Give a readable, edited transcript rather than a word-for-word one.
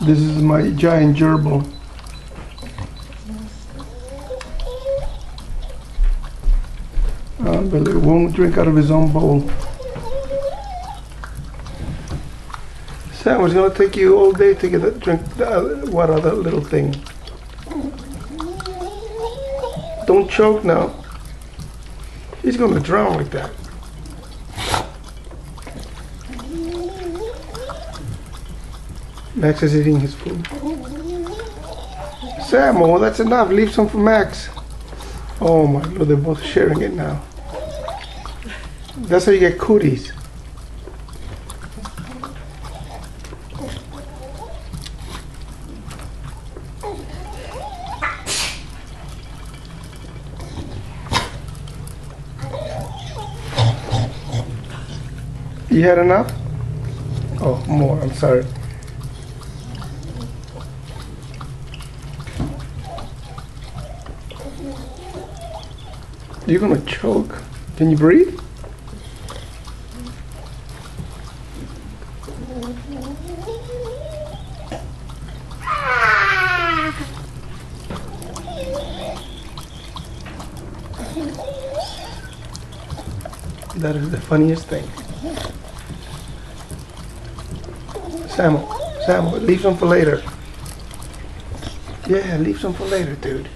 This is my giant gerbil. Billy won't drink out of his own bowl. Sam, it's gonna take you all day to get that drink. What other little thing? Don't choke now. He's gonna drown like that. Max is eating his food. Sam, oh, that's enough. Leave some for Max. Oh my Lord, they're both sharing it now. That's how you get cooties. You had enough? Oh, more, I'm sorry. You're gonna choke. Can you breathe? That is the funniest thing. Samuel, leave some for later. Yeah, leave some for later, dude.